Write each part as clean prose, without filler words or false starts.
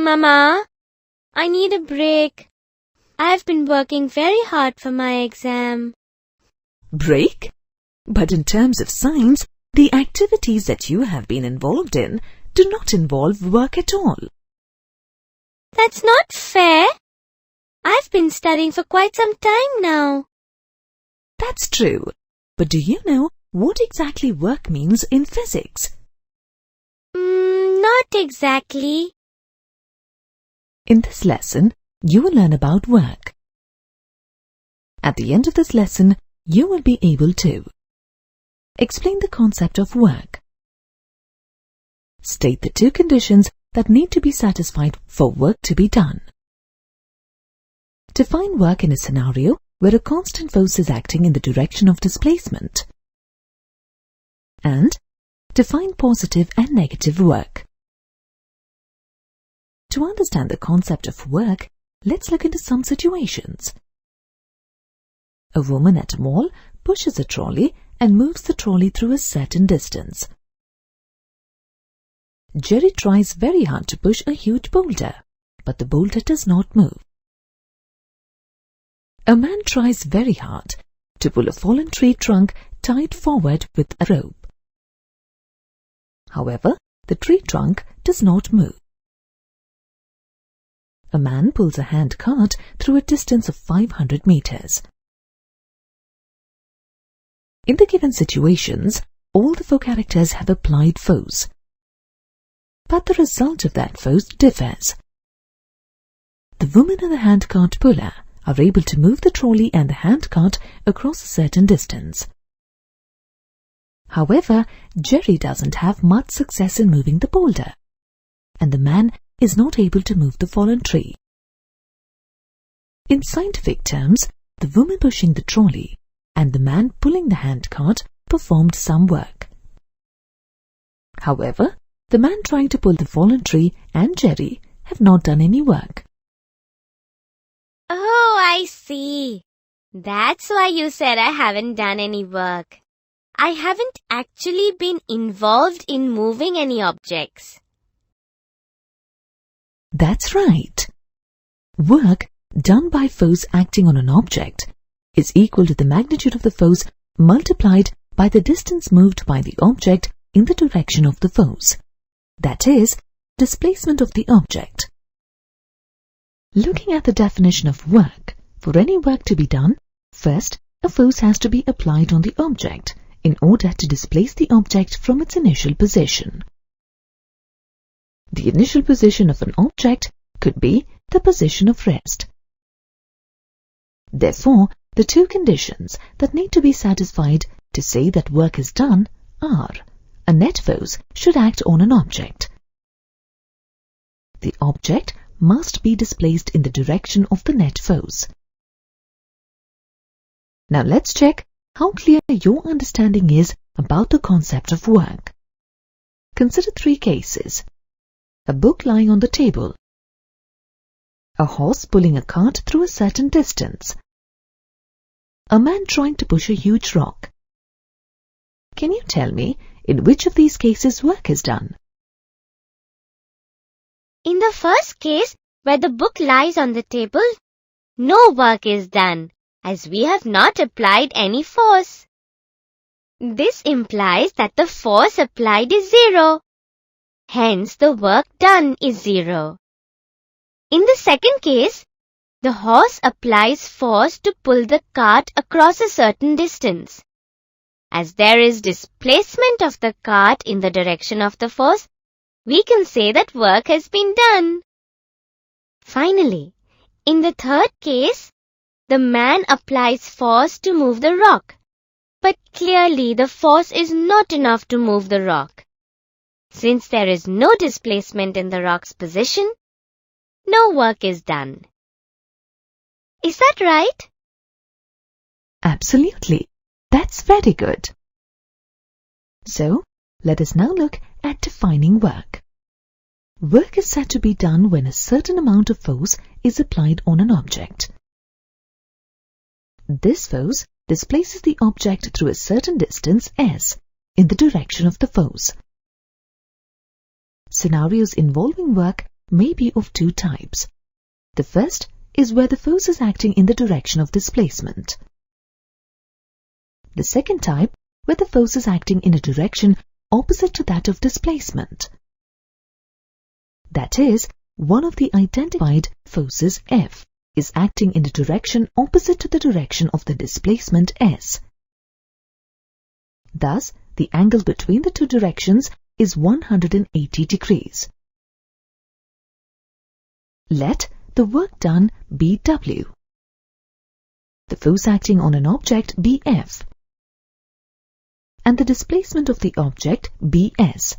Mama, I need a break. I've been working very hard for my exam. Break? But in terms of science, the activities that you have been involved in do not involve work at all. That's not fair. I've been studying for quite some time now. That's true. But do you know what exactly work means in physics? Not exactly. In this lesson, you will learn about work. At the end of this lesson, you will be able to explain the concept of work, state the two conditions that need to be satisfied for work to be done, define work in a scenario where a constant force is acting in the direction of displacement, and define positive and negative work. To understand the concept of work, let's look into some situations. A woman at a mall pushes a trolley and moves the trolley through a certain distance. Jerry tries very hard to push a huge boulder, but the boulder does not move. A man tries very hard to pull a fallen tree trunk tied forward with a rope. However, the tree trunk does not move. A man pulls a hand cart through a distance of 500 meters. In the given situations, all the four characters have applied force. But the result of that force differs. The woman and the handcart puller are able to move the trolley and the handcart across a certain distance. However, Jerry doesn't have much success in moving the boulder, and the man is not able to move the fallen tree. In scientific terms, the woman pushing the trolley and the man pulling the handcart performed some work. However, the man trying to pull the fallen tree and Jerry have not done any work. Oh, I see. That's why you said I haven't done any work. I haven't actually been involved in moving any objects. That's right. Work done by force acting on an object is equal to the magnitude of the force multiplied by the distance moved by the object in the direction of the force. That is, displacement of the object. Looking at the definition of work, for any work to be done, first a force has to be applied on the object in order to displace the object from its initial position. The initial position of an object could be the position of rest. Therefore, the two conditions that need to be satisfied to say that work is done are: a net force should act on an object. The object must be displaced in the direction of the net force. Now let's check how clear your understanding is about the concept of work. Consider three cases: a book lying on the table, a horse pulling a cart through a certain distance, a man trying to push a huge rock. Can you tell me in which of these cases work is done? In the first case, where the book lies on the table, no work is done, as we have not applied any force. This implies that the force applied is zero. Hence, the work done is zero. In the second case, the horse applies force to pull the cart across a certain distance. As there is displacement of the cart in the direction of the force, we can say that work has been done. Finally, in the third case, the man applies force to move the rock, but clearly the force is not enough to move the rock. Since there is no displacement in the rock's position, no work is done. Is that right? Absolutely. That's very good. So, let us now look at defining work. Work is said to be done when a certain amount of force is applied on an object. This force displaces the object through a certain distance s in the direction of the force. Scenarios involving work may be of two types. The first is where the force is acting in the direction of displacement. The second type, where the force is acting in a direction opposite to that of displacement. That is, one of the identified forces F is acting in a direction opposite to the direction of the displacement S. Thus, the angle between the two directions is 180 degrees. Let the work done be W, the force acting on an object be F, and the displacement of the object be S.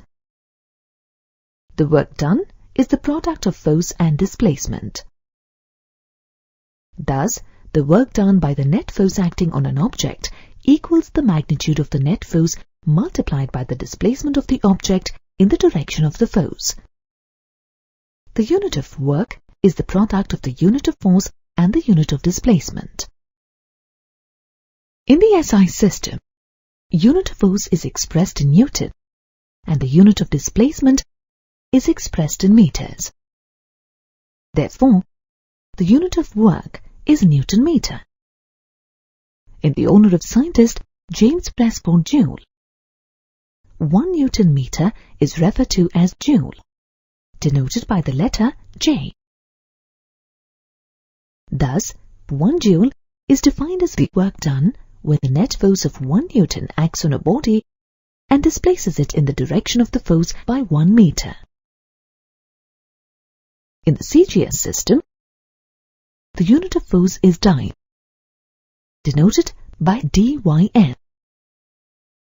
The work done is the product of force and displacement. Thus, the work done by the net force acting on an object equals the magnitude of the net force multiplied by the displacement of the object in the direction of the force. The unit of work is the product of the unit of force and the unit of displacement. In the SI system, unit of force is expressed in Newton and the unit of displacement is expressed in meters. Therefore, the unit of work is Newton meter. In the honor of scientist James Presford Joule, 1 Newton meter is referred to as joule, denoted by the letter J. Thus, 1 joule is defined as the work done when the net force of 1 Newton acts on a body and displaces it in the direction of the force by 1 meter. In the CGS system, the unit of force is dyne, denoted by dyn,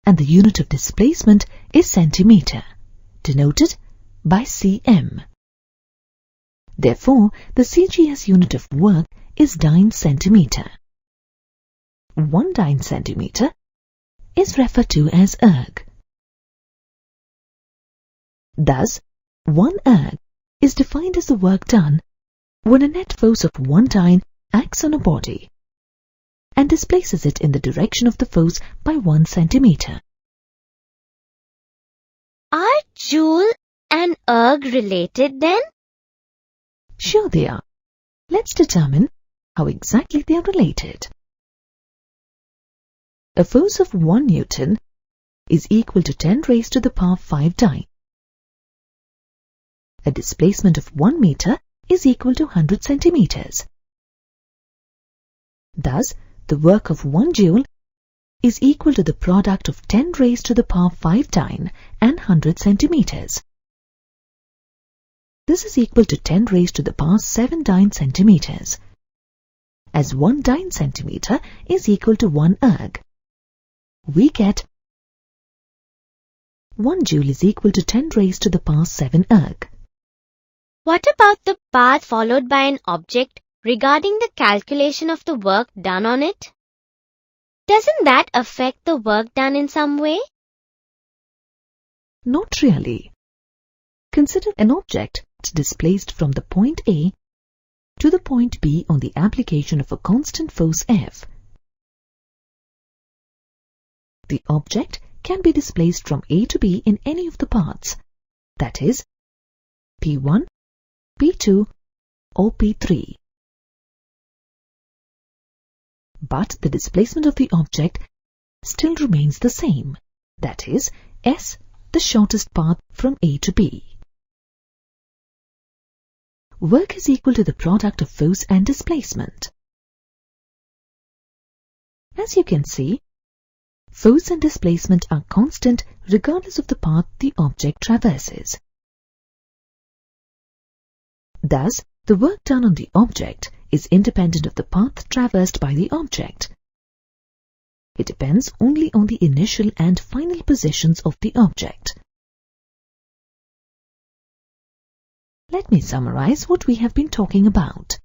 and the unit of displacement is centimeter, denoted by cm. Therefore, the CGS unit of work is dyne centimeter. 1 dyne centimeter is referred to as erg. Thus, 1 erg is defined as the work done when a net force of 1 dyne acts on a body and displaces it in the direction of the force by 1 centimeter. Are joule and erg related then? Sure they are. Let's determine how exactly they are related. A force of 1 Newton is equal to 10 raised to the power 5 dyne. A displacement of 1 meter is equal to 100 centimeters. Thus, the work of 1 joule is equal to the product of 10 raised to the power 5 dyne and 100 centimeters. This is equal to 10 raised to the power 7 dyne centimeters, as 1 dyne centimeter is equal to 1 erg. We get 1 joule is equal to 10 raised to the power 7 erg. What about the path followed by an object regarding the calculation of the work done on it? Doesn't that affect the work done in some way? Not really. Consider an object displaced from the point A to the point B on the application of a constant force F. The object can be displaced from A to B in any of the paths, that is, P1, P2 or P3. But the displacement of the object still remains the same, that is, S, the shortest path from A to B. Work is equal to the product of force and displacement. As you can see, force and displacement are constant regardless of the path the object traverses. Thus, the work done on the object is independent of the path traversed by the object. It depends only on the initial and final positions of the object. Let me summarize what we have been talking about.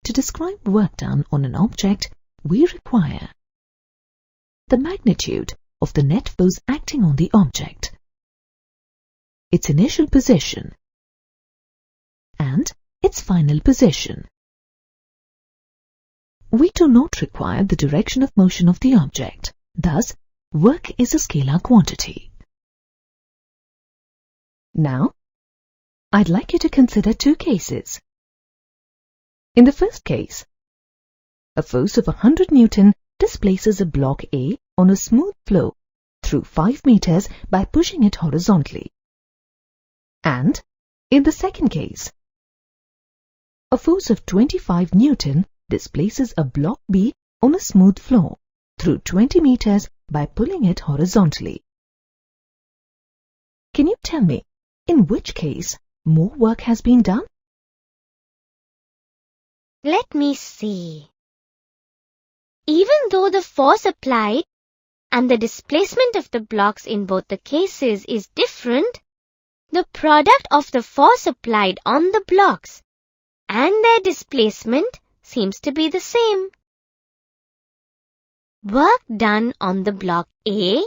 To describe work done on an object, we require the magnitude of the net force acting on the object, its initial position, and its final position. We do not require the direction of motion of the object. Thus, work is a scalar quantity. Now, I'd like you to consider two cases. In the first case, a force of 100 Newton displaces a block A on a smooth floor through 5 meters by pushing it horizontally. And in the second case, a force of 25 Newton displaces a block B on a smooth floor through 20 meters by pulling it horizontally. Can you tell me in which case more work has been done? Let me see. Even though the force applied and the displacement of the blocks in both the cases is different, the product of the force applied on the blocks and their displacement seems to be the same. Work done on the block A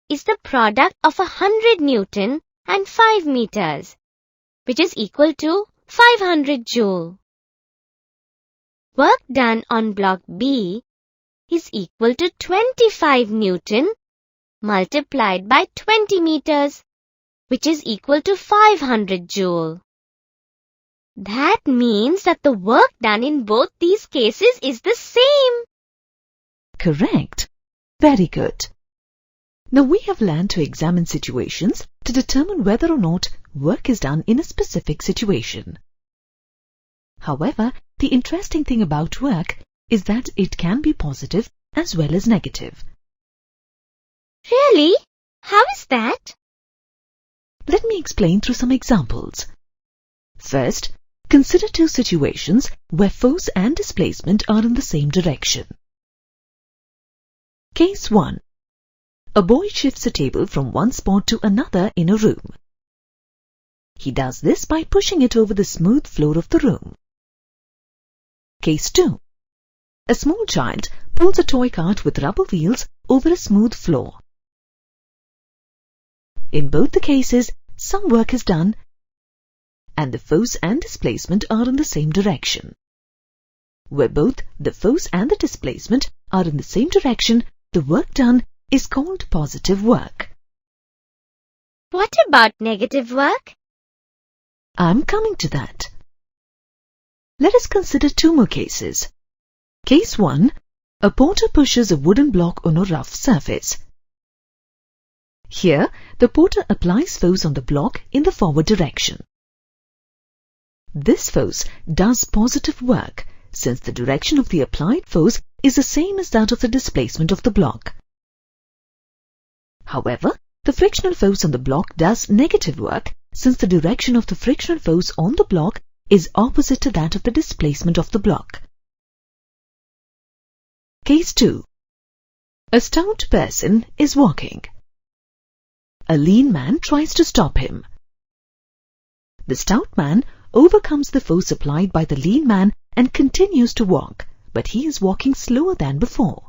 is the product of 100 Newton and 5 meters, which is equal to 500 joule. Work done on block B is equal to 25 Newton multiplied by 20 meters, which is equal to 500 joule. That means that the work done in both these cases is the same. Correct. Very good. Now we have learned to examine situations to determine whether or not work is done in a specific situation. However, the interesting thing about work is that it can be positive as well as negative. Really? How is that? Let me explain through some examples. First, consider two situations where force and displacement are in the same direction. Case 1. A boy shifts a table from one spot to another in a room. He does this by pushing it over the smooth floor of the room. Case 2. A small child pulls a toy cart with rubber wheels over a smooth floor. In both the cases, some work is done and the force and displacement are in the same direction. Where both the force and the displacement are in the same direction, the work done is called positive work. What about negative work? I'm coming to that. Let us consider two more cases. Case 1. A porter pushes a wooden block on a rough surface. Here, the porter applies force on the block in the forward direction. This force does positive work since the direction of the applied force is the same as that of the displacement of the block. However, the frictional force on the block does negative work since the direction of the frictional force on the block is opposite to that of the displacement of the block. Case 2. A stout person is walking. A lean man tries to stop him. The stout man overcomes the force applied by the lean man and continues to walk, but he is walking slower than before.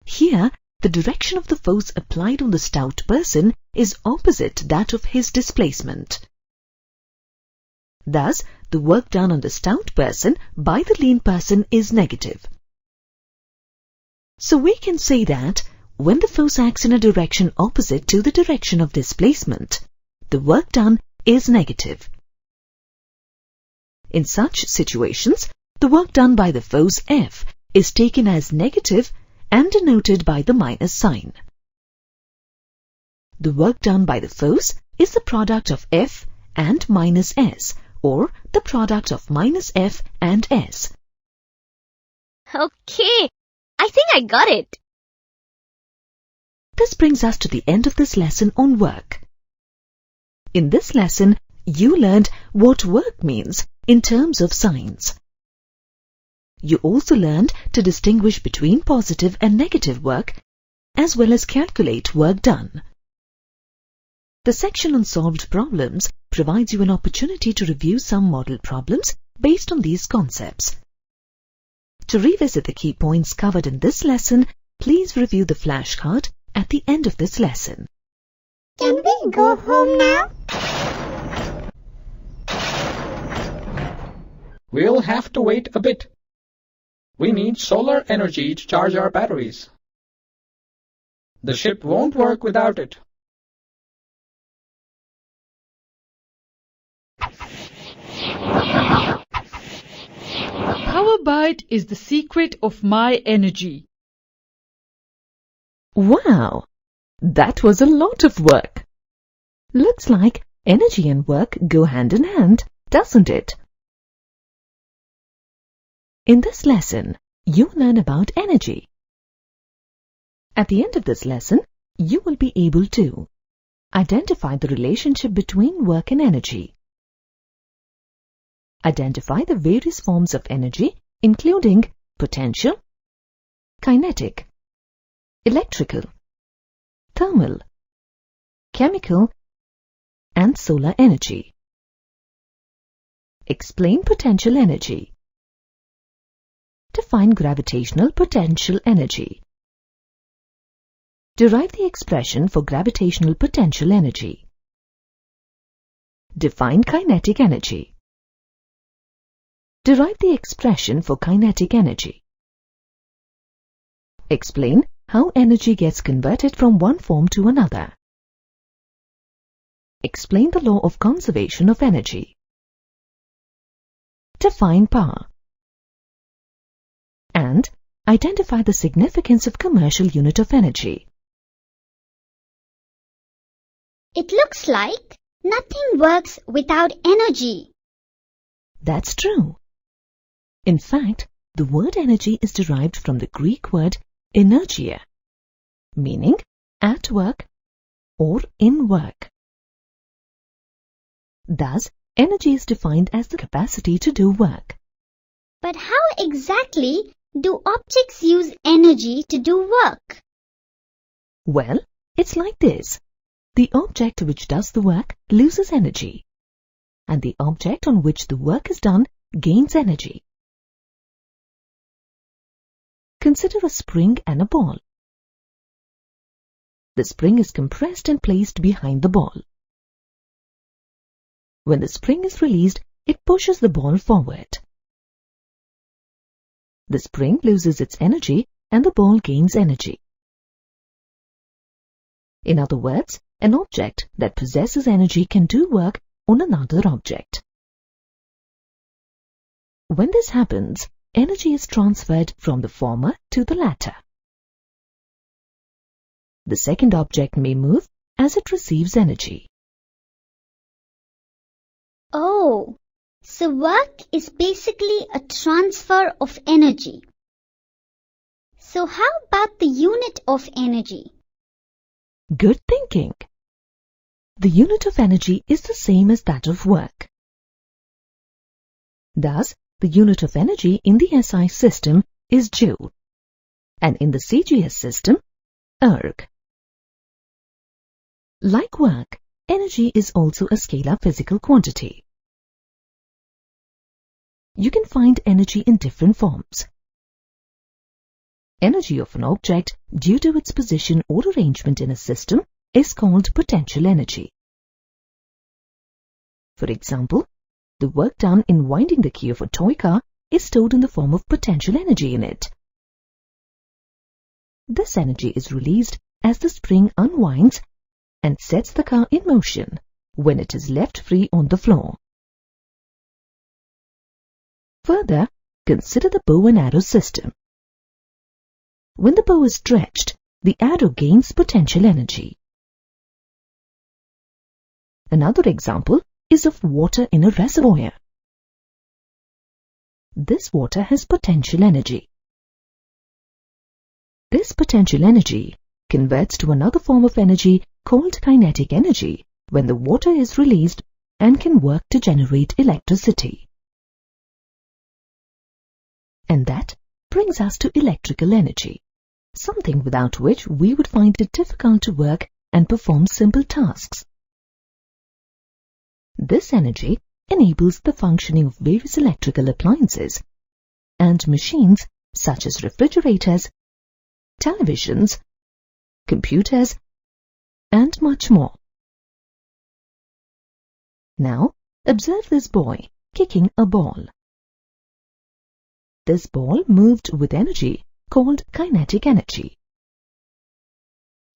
Here, the direction of the force applied on the stout person is opposite to that of his displacement. Thus, the work done on the stout person by the lean person is negative. So we can say that when the force acts in a direction opposite to the direction of displacement, the work done is negative. In such situations, the work done by the force F is taken as negative and denoted by the minus sign. The work done by the force is the product of F and minus S, or the product of minus F and S. Okay, I think I got it. This brings us to the end of this lesson on work. In this lesson, you learned what work means in terms of signs. You also learned to distinguish between positive and negative work, as well as calculate work done. The section on solved problems provides you an opportunity to review some model problems based on these concepts. To revisit the key points covered in this lesson, please review the flashcard at the end of this lesson. Can we go home now? We'll have to wait a bit. We need solar energy to charge our batteries. The ship won't work without it. Power bite is the secret of my energy. Wow! That was a lot of work. Looks like energy and work go hand in hand, doesn't it? In this lesson, you learn about energy. At the end of this lesson, you will be able to identify the relationship between work and energy. Identify the various forms of energy, including potential, kinetic, electrical, thermal, chemical, and solar energy. Explain potential energy. Define gravitational potential energy. Derive the expression for gravitational potential energy. Define kinetic energy. Derive the expression for kinetic energy. Explain how energy gets converted from one form to another. Explain the law of conservation of energy. Define power. And identify the significance of commercial unit of energy. It looks like nothing works without energy. That's true. In fact, the word energy is derived from the Greek word energia, meaning at work or in work. Thus, energy is defined as the capacity to do work. But how exactly do objects use energy to do work? Well, it's like this. The object which does the work loses energy, and the object on which the work is done gains energy. Consider a spring and a ball. The spring is compressed and placed behind the ball. When the spring is released, it pushes the ball forward. The spring loses its energy and the ball gains energy. In other words, an object that possesses energy can do work on another object. When this happens, energy is transferred from the former to the latter. The second object may move as it receives energy. Oh, so work is basically a transfer of energy. So how about the unit of energy? Good thinking. The unit of energy is the same as that of work. Thus, the unit of energy in the SI system is joule, and in the CGS system, erg. Like work, energy is also a scalar physical quantity. You can find energy in different forms. Energy of an object due to its position or arrangement in a system is called potential energy. For example, the work done in winding the key of a toy car is stored in the form of potential energy in it. This energy is released as the spring unwinds and sets the car in motion when it is left free on the floor. Further, consider the bow and arrow system. When the bow is stretched, the arrow gains potential energy. Another example is of water in a reservoir. This water has potential energy. This potential energy converts to another form of energy called kinetic energy when the water is released and can work to generate electricity. And that brings us to electrical energy, something without which we would find it difficult to work and perform simple tasks. This energy enables the functioning of various electrical appliances and machines such as refrigerators, televisions, computers, and much more. Now, observe this boy kicking a ball. This ball moved with energy called kinetic energy.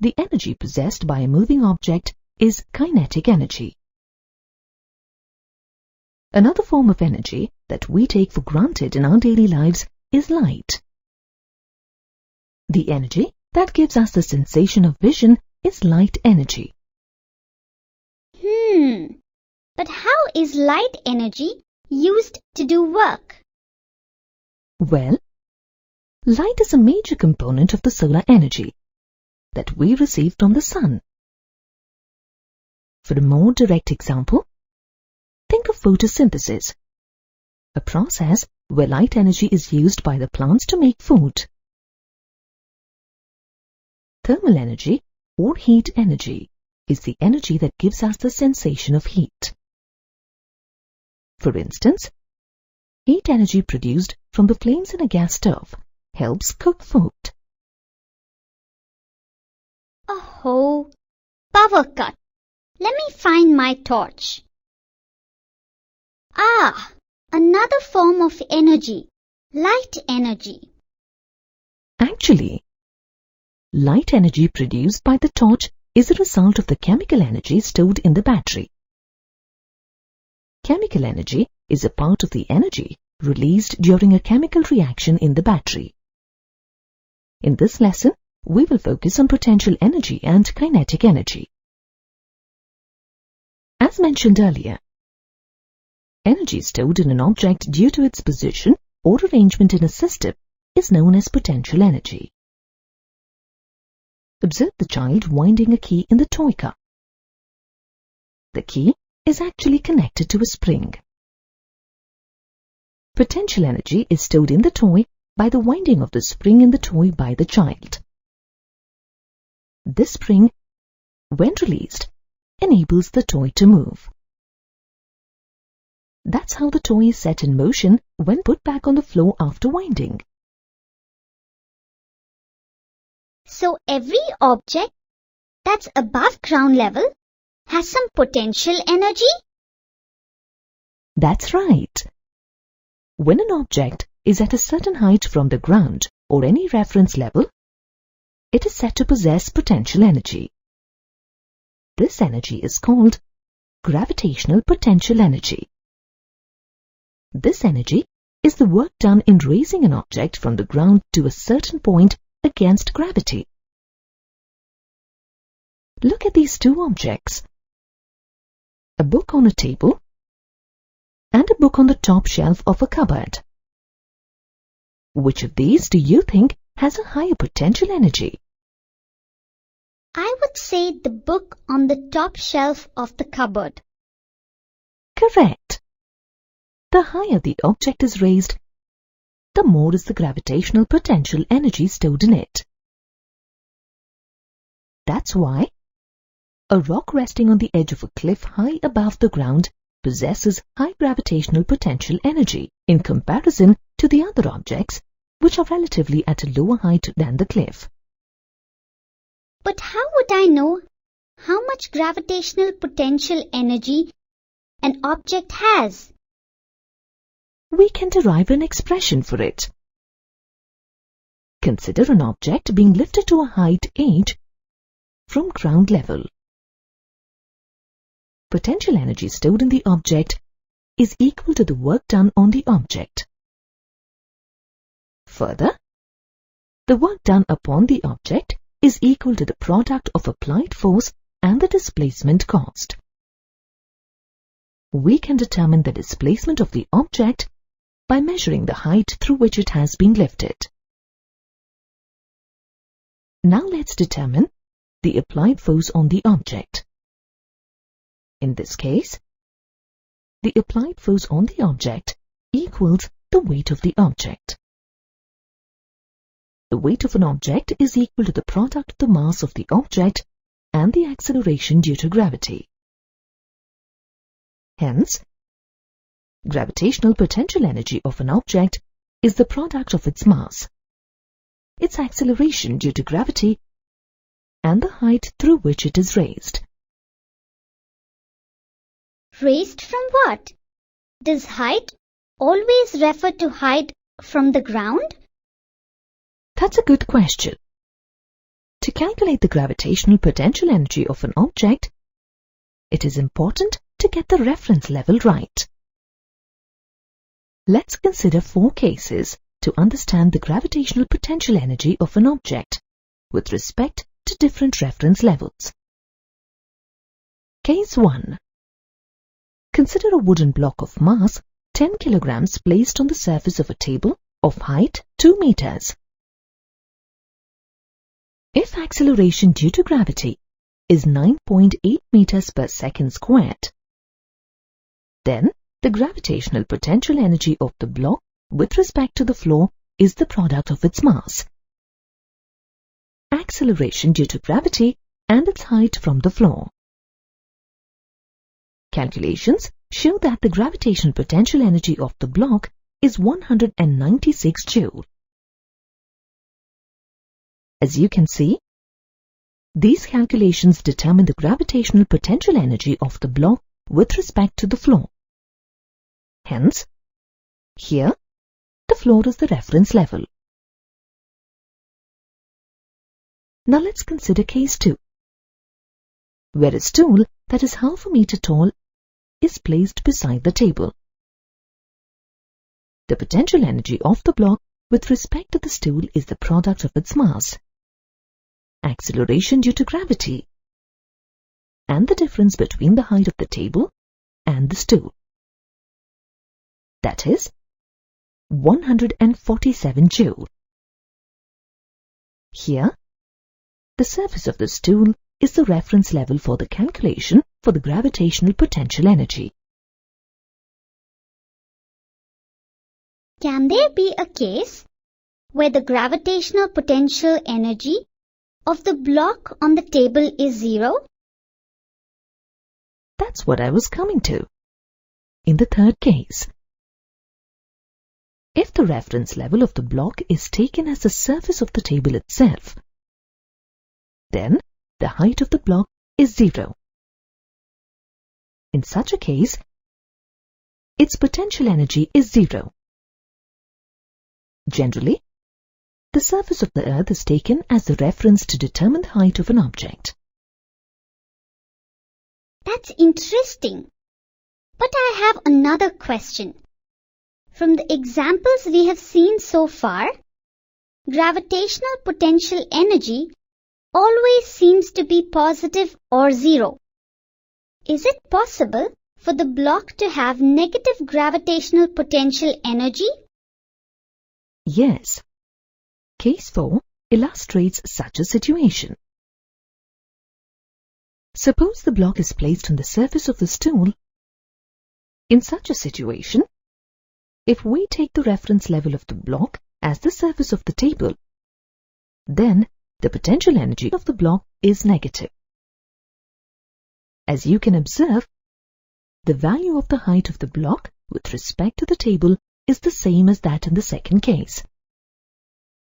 The energy possessed by a moving object is kinetic energy. Another form of energy that we take for granted in our daily lives is light. The energy that gives us the sensation of vision is light energy. But how is light energy used to do work? Well, light is a major component of the solar energy that we receive from the sun. For a more direct example, think of photosynthesis, a process where light energy is used by the plants to make food. Thermal energy or heat energy is the energy that gives us the sensation of heat. For instance, heat energy produced from the flames in a gas stove helps cook food. Oh, power cut. Let me find my torch. Another form of energy, light energy. Actually, light energy produced by the torch is a result of the chemical energy stored in the battery. Chemical energy is a part of the energy released during a chemical reaction in the battery. In this lesson, we will focus on potential energy and kinetic energy. As mentioned earlier, energy stored in an object due to its position or arrangement in a system is known as potential energy. Observe the child winding a key in the toy car. The key is actually connected to a spring. Potential energy is stored in the toy by the winding of the spring in the toy by the child. This spring, when released, enables the toy to move. That's how the toy is set in motion when put back on the floor after winding. So every object that's above ground level has some potential energy? That's right. When an object is at a certain height from the ground or any reference level, it is said to possess potential energy. This energy is called gravitational potential energy. This energy is the work done in raising an object from the ground to a certain point against gravity. Look at these two objects. A book on a table and a book on the top shelf of a cupboard. Which of these do you think has a higher potential energy? I would say the book on the top shelf of the cupboard. Correct. The higher the object is raised, the more is the gravitational potential energy stored in it. That's why a rock resting on the edge of a cliff high above the ground possesses high gravitational potential energy in comparison to the other objects which are relatively at a lower height than the cliff. But how would I know how much gravitational potential energy an object has? We can derive an expression for it. Consider an object being lifted to a height h from ground level. Potential energy stored in the object is equal to the work done on the object. Further, the work done upon the object is equal to the product of applied force and the displacement caused. We can determine the displacement of the object by measuring the height through which it has been lifted. Now let's determine the applied force on the object. In this case, the applied force on the object equals the weight of the object. The weight of an object is equal to the product of the mass of the object and the acceleration due to gravity. Hence, gravitational potential energy of an object is the product of its mass, its acceleration due to gravity, and the height through which it is raised. Raised from what? Does height always refer to height from the ground? That's a good question. To calculate the gravitational potential energy of an object, it is important to get the reference level right. Let's consider 4 cases to understand the gravitational potential energy of an object with respect to different reference levels. Case 1. Consider a wooden block of mass 10 kilograms placed on the surface of a table of height 2 meters. If acceleration due to gravity is 9.8 meters per second squared, then the gravitational potential energy of the block with respect to the floor is the product of its mass, acceleration due to gravity, and its height from the floor. Calculations show that the gravitational potential energy of the block is 196 joule. As you can see, these calculations determine the gravitational potential energy of the block with respect to the floor. Hence, here, the floor is the reference level. Now let's consider case 2, where a stool that is half a meter tall is placed beside the table. The potential energy of the block with respect to the stool is the product of its mass, acceleration due to gravity, and the difference between the height of the table and the stool. That is 147 joule. Here, the surface of the stool is the reference level for the calculation for the gravitational potential energy. Can there be a case where the gravitational potential energy of the block on the table is 0? That's what I was coming to. In the third case, if the reference level of the block is taken as the surface of the table itself, then the height of the block is 0. In such a case, its potential energy is 0. Generally, the surface of the earth is taken as the reference to determine the height of an object. That's interesting. But I have another question. From the examples we have seen so far, gravitational potential energy always seems to be positive or 0. Is it possible for the block to have negative gravitational potential energy? Yes. Case 4 illustrates such a situation. Suppose the block is placed on the surface of the stool. In such a situation, if we take the reference level of the block as the surface of the table, then the potential energy of the block is negative. As you can observe, the value of the height of the block with respect to the table is the same as that in the second case,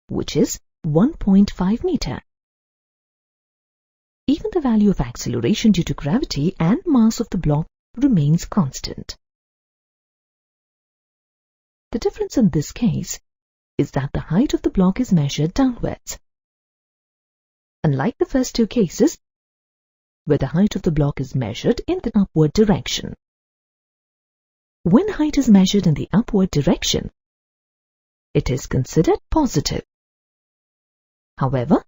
which is 1.5 meter. Even the value of acceleration due to gravity and mass of the block remains constant. The difference in this case is that the height of the block is measured downwards. Unlike the first 2 cases, where the height of the block is measured in the upward direction. When height is measured in the upward direction, it is considered positive. However,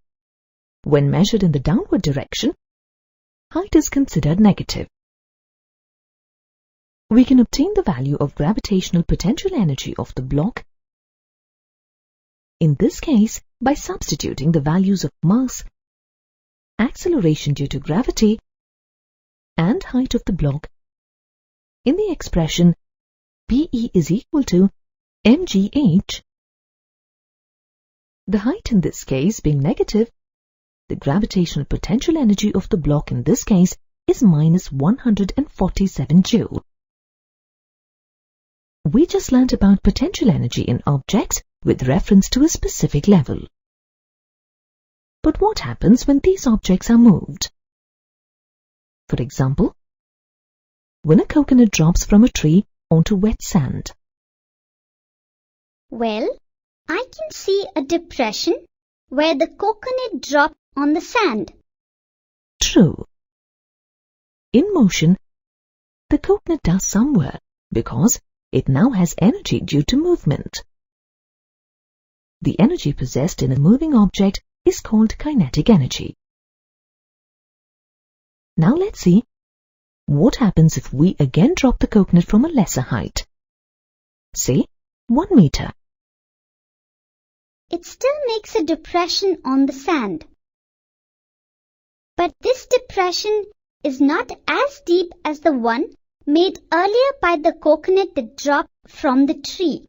when measured in the downward direction, height is considered negative. We can obtain the value of gravitational potential energy of the block, in this case by substituting the values of mass, acceleration due to gravity, and height of the block in the expression PE is equal to mgh. The height in this case being negative, the gravitational potential energy of the block in this case is minus 147 joule. We just learnt about potential energy in objects with reference to a specific level. But what happens when these objects are moved? For example, when a coconut drops from a tree onto wet sand. Well, I can see a depression where the coconut dropped on the sand. True. In motion, the coconut does some work because it now has energy due to movement. The energy possessed in a moving object is called kinetic energy. Now let's see what happens if we again drop the coconut from a lesser height, say 1 meter. It still makes a depression on the sand. But this depression is not as deep as the one made earlier by the coconut that dropped from the tree.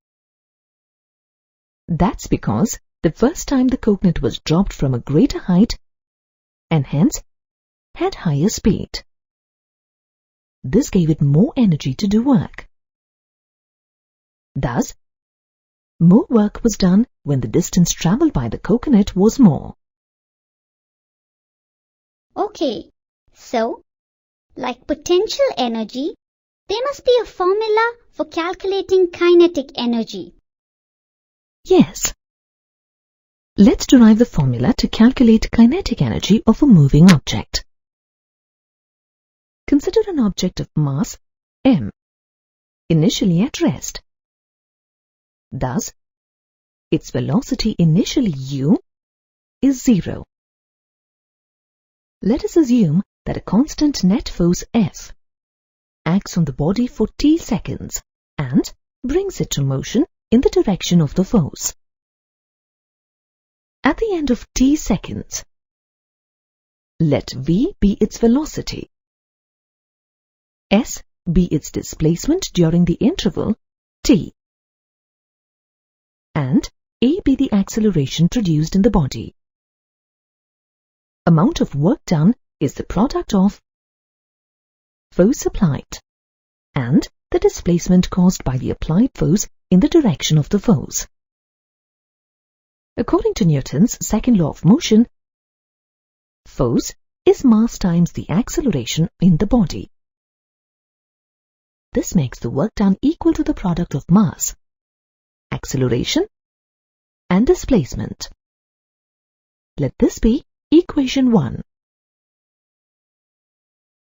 That's because the first time the coconut was dropped from a greater height and hence had higher speed. This gave it more energy to do work. Thus, more work was done when the distance travelled by the coconut was more. Okay, so, like potential energy, there must be a formula for calculating kinetic energy. Yes. Let's derive the formula to calculate kinetic energy of a moving object. Consider an object of mass m, initially at rest. Thus, its velocity initially u is 0. Let us assume that a constant net force F acts on the body for t seconds and brings it to motion in the direction of the force. At the end of t seconds, let v be its velocity, s be its displacement during the interval t, and a be the acceleration produced in the body. Amount of work done is the product of force applied and the displacement caused by the applied force in the direction of the force. According to Newton's second law of motion, force is mass times the acceleration in the body. This makes the work done equal to the product of mass, acceleration, and displacement. Let this be equation 1.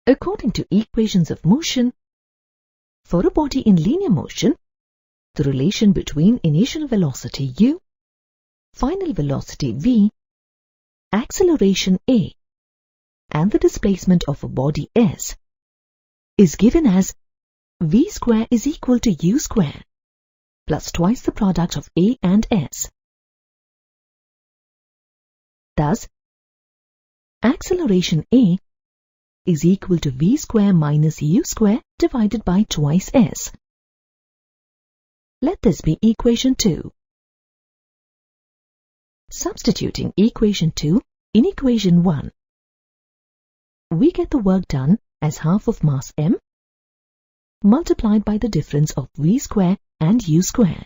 According to equations of motion, for a body in linear motion, the relation between initial velocity u, final velocity v, acceleration a, and the displacement of a body s is given as v square is equal to u square plus twice the product of a and s. Thus, acceleration a is equal to v square minus u square divided by twice s. Let this be equation 2. Substituting equation 2 in equation 1, we get the work done as half of mass m multiplied by the difference of v square and u square.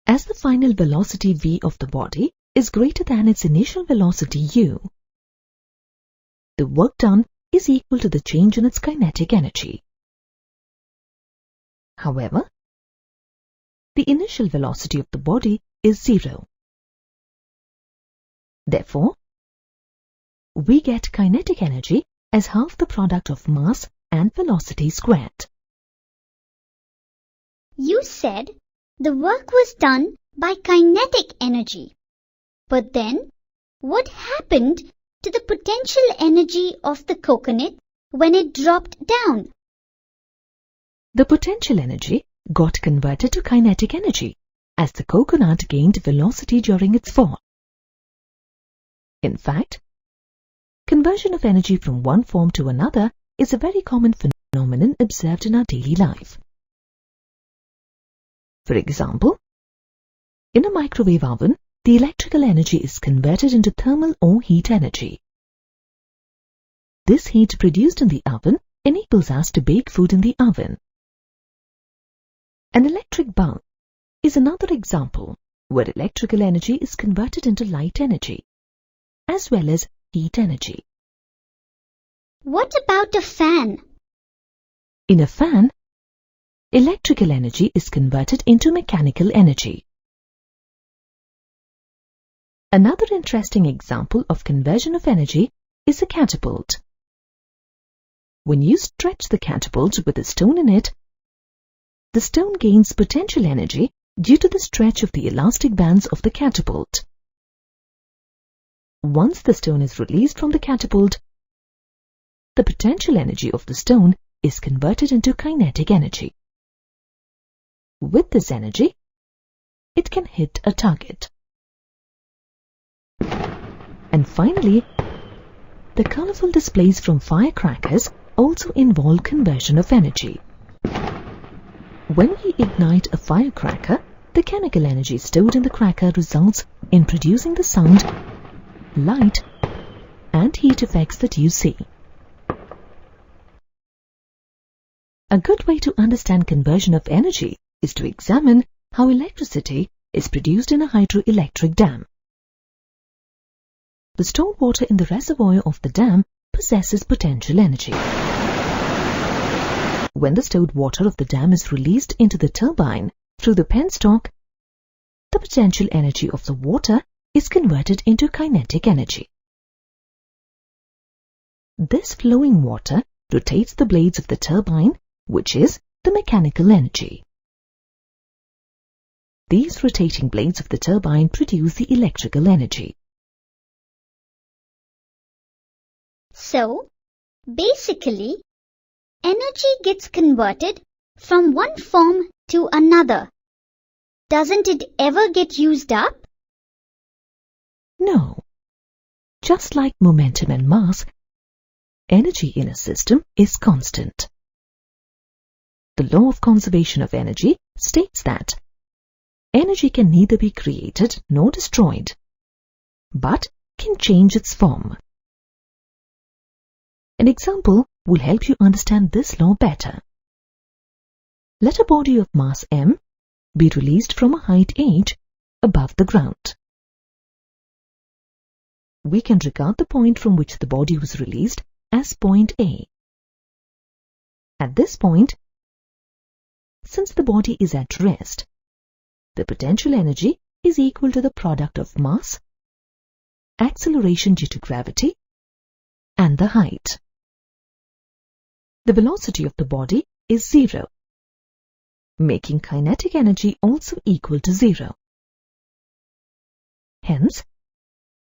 As the final velocity v of the body is greater than its initial velocity u, the work done is equal to the change in its kinetic energy. However, the initial velocity of the body is 0. Therefore, we get kinetic energy as half the product of mass and velocity squared. You said the work was done by kinetic energy. But then, what happened to the potential energy of the coconut when it dropped down? The potential energy got converted to kinetic energy as the coconut gained velocity during its fall. In fact, conversion of energy from one form to another is a very common phenomenon observed in our daily life. For example, in a microwave oven, the electrical energy is converted into thermal or heat energy. This heat produced in the oven enables us to bake food in the oven. An electric bulb is another example where electrical energy is converted into light energy, as well as heat energy. What about a fan? In a fan, electrical energy is converted into mechanical energy. Another interesting example of conversion of energy is a catapult. When you stretch the catapult with a stone in it the stone gains potential energy due to the stretch of the elastic bands of the catapult. Once the stone is released from the catapult, the potential energy of the stone is converted into kinetic energy. With this energy, it can hit a target. And finally, the colorful displays from firecrackers also involve conversion of energy. When we ignite a firecracker, the chemical energy stored in the cracker results in producing the sound, light, and heat effects that you see. A good way to understand conversion of energy is to examine how electricity is produced in a hydroelectric dam. The stored water in the reservoir of the dam possesses potential energy. When the stored water of the dam is released into the turbine through the penstock, the potential energy of the water is converted into kinetic energy. This flowing water rotates the blades of the turbine, which is the mechanical energy. These rotating blades of the turbine produce the electrical energy. So, basically, energy gets converted from one form to another. Doesn't it ever get used up? No. Just like momentum and mass, energy in a system is constant. The law of conservation of energy states that energy can neither be created nor destroyed, but can change its form. An example will help you understand this law better. Let a body of mass m be released from a height h above the ground. We can regard the point from which the body was released as point A. At this point, since the body is at rest, the potential energy is equal to the product of mass, acceleration due to gravity, and the height. The velocity of the body is 0, making kinetic energy also equal to 0. Hence,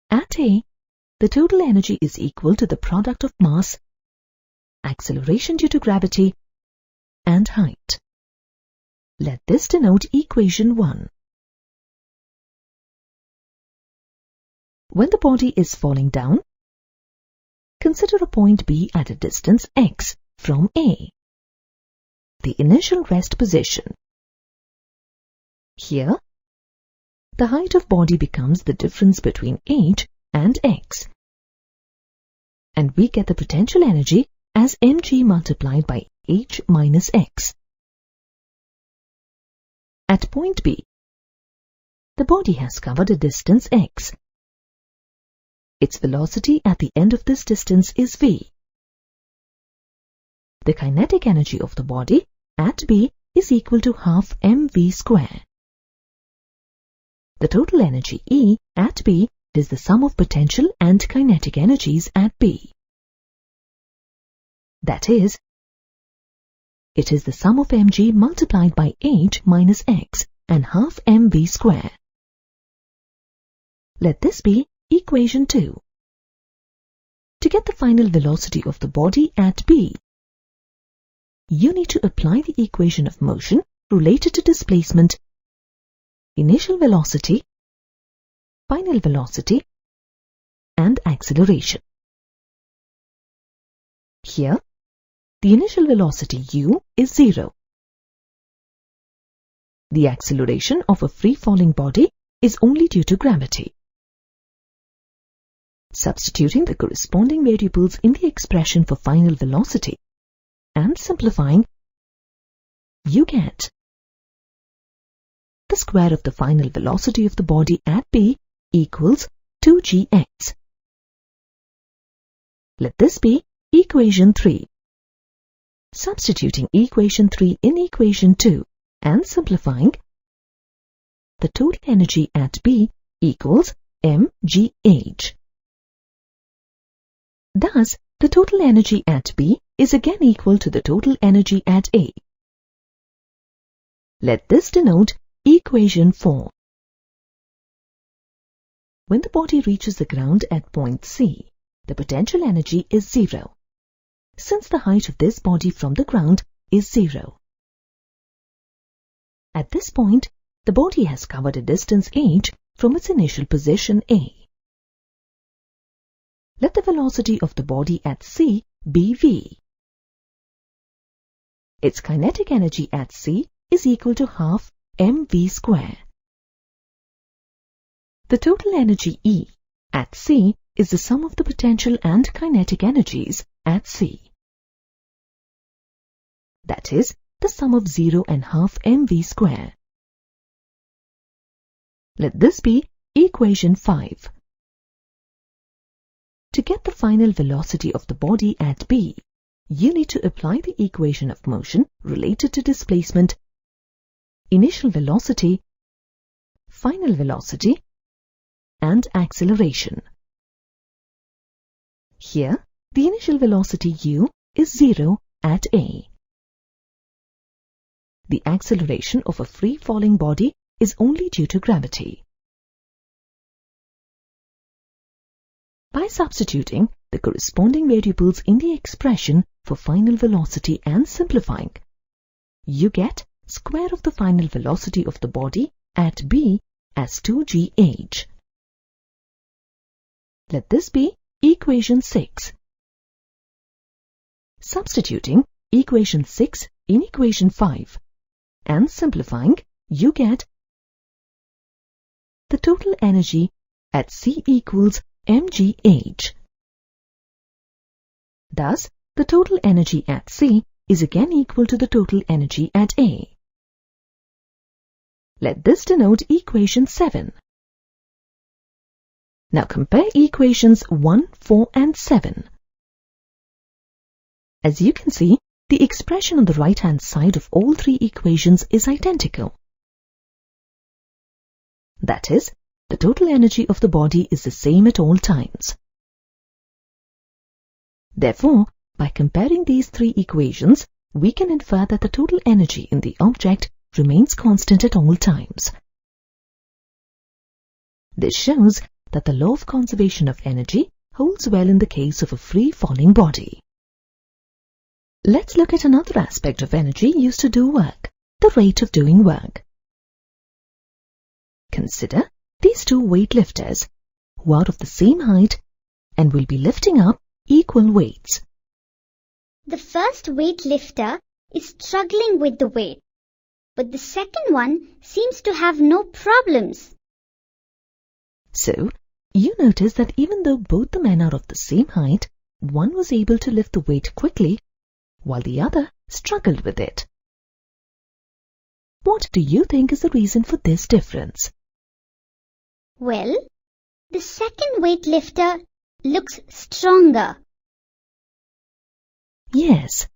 at A, the total energy is equal to the product of mass, acceleration due to gravity, and height. Let this denote equation 1. When the body is falling down, consider a point B at a distance x from A, the initial rest position. Here, the height of body becomes the difference between h and x, and we get the potential energy as mg multiplied by h minus x. At point B, the body has covered a distance x. Its velocity at the end of this distance is v. The kinetic energy of the body at B is equal to half mv square. The total energy E at B is the sum of potential and kinetic energies at B. That is, it is the sum of mg multiplied by h minus x and half mv square. Let this be equation 2. To get the final velocity of the body at B, you need to apply the equation of motion related to displacement, initial velocity, final velocity, and acceleration. Here, the initial velocity u is 0. The acceleration of a free-falling body is only due to gravity. Substituting the corresponding variables in the expression for final velocity and simplifying, you get the square of the final velocity of the body at B equals 2gx. Let this be equation 3. Substituting equation 3 in equation 2 and simplifying, the total energy at B equals mgh. Thus, the total energy at B is again equal to the total energy at A. Let this denote equation 4. When the body reaches the ground at point C, the potential energy is 0, since the height of this body from the ground is 0. At this point, the body has covered a distance h from its initial position A. Let the velocity of the body at C be v. Its kinetic energy at C is equal to half mv square. The total energy E at C is the sum of the potential and kinetic energies at C. That is, the sum of 0 and half mv square. Let this be equation 5. To get the final velocity of the body at B, you need to apply the equation of motion related to displacement, initial velocity, final velocity, and acceleration. Here, the initial velocity u is 0 at A. The acceleration of a free-falling body is only due to gravity. By substituting the corresponding variables in the expression for final velocity and simplifying, you get square of the final velocity of the body at B as 2gh. Let this be equation 6. Substituting equation 6 in equation 5 and simplifying, you get the total energy at C equals mgh. Thus, the total energy at C is again equal to the total energy at A. Let this denote equation 7. Now compare equations 1, 4 and 7. As you can see, the expression on the right-hand side of all three equations is identical. That is, the total energy of the body is the same at all times. Therefore, by comparing these three equations, we can infer that the total energy in the object remains constant at all times. This shows that the law of conservation of energy holds well in the case of a free-falling body. Let's look at another aspect of energy used to do work, the rate of doing work. Consider these two weightlifters who are of the same height and will be lifting up equal weights. The first weightlifter is struggling with the weight, but the second one seems to have no problems. So, you notice that even though both the men are of the same height, one was able to lift the weight quickly, while the other struggled with it. What do you think is the reason for this difference? Well, the second weightlifter looks stronger. Yes,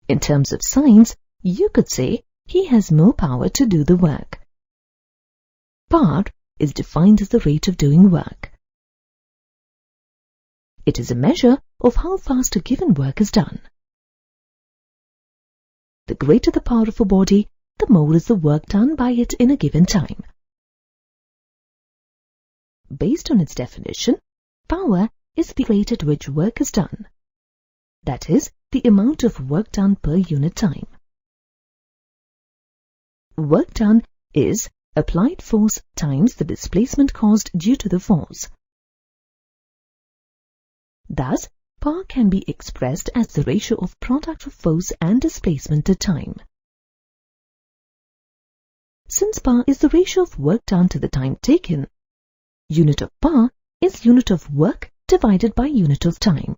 in terms of science, you could say he has more power to do the work. Power is defined as the rate of doing work. It is a measure of how fast a given work is done. The greater the power of a body, the more is the work done by it in a given time. Based on its definition, power is the rate at which work is done. That is, the amount of work done per unit time. Work done is applied force times the displacement caused due to the force. Thus, power can be expressed as the ratio of product of force and displacement to time. Since power is the ratio of work done to the time taken, unit of power is unit of work divided by unit of time.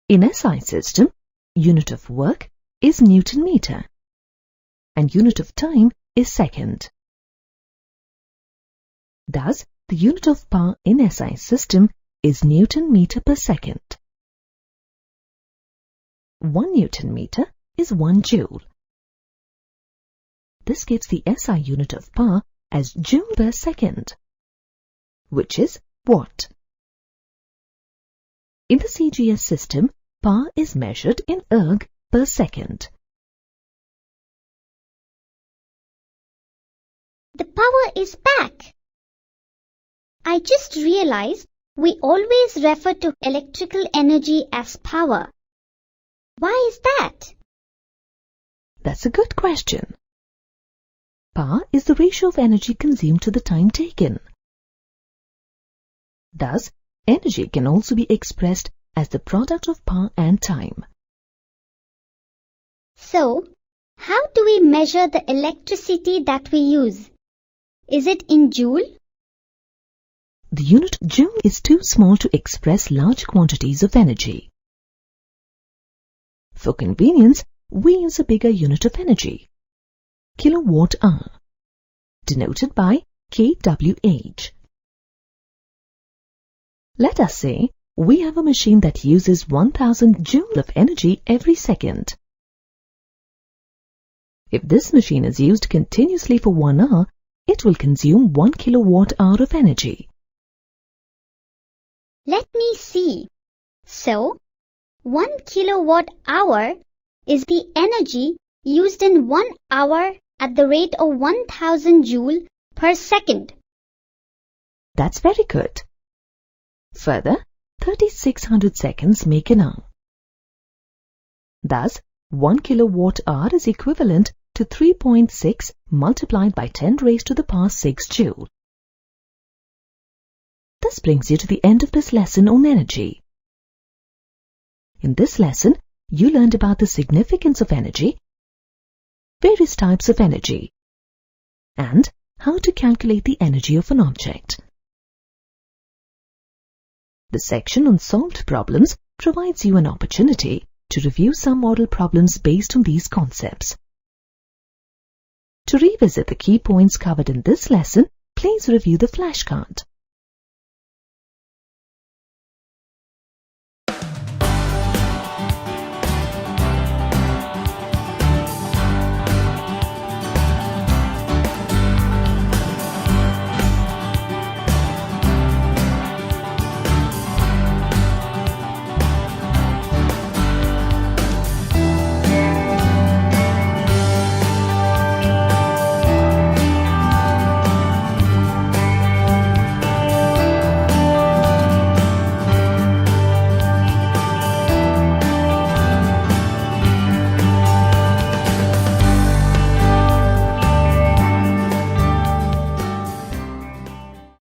In SI system, unit of work is Newton meter and unit of time is second. Thus, the unit of power in SI system is Newton meter per second. 1 Newton meter is 1 joule. This gives the SI unit of power as joule per second, which is watt. In the CGS system, power is measured in erg per second. the power is back. I just realized we always refer to electrical energy as power. Why is that? That's a good question. Power is the ratio of energy consumed to the time taken. Thus, energy can also be expressed as the product of power and time. So, how do we measure the electricity that we use? Is it in joule? The unit joule is too small to express large quantities of energy. For convenience, we use a bigger unit of energy, kilowatt hour, denoted by kWh. Let us say we have a machine that uses 1000 joule of energy every second. If this machine is used continuously for 1 hour, it will consume 1 kilowatt hour of energy. Let me see. So, 1 kilowatt hour is the energy used in 1 hour at the rate of 1000 joule per second. That's very good. Further, 3600 seconds make an hour. Thus, 1 kilowatt hour is equivalent to 3.6 multiplied by 10 raised to the power 6 joule. This brings you to the end of this lesson on energy. In this lesson, you learned about the significance of energy, various types of energy, and how to calculate the energy of an object. The section on solved problems provides you an opportunity to review some model problems based on these concepts. To revisit the key points covered in this lesson, please review the flashcard.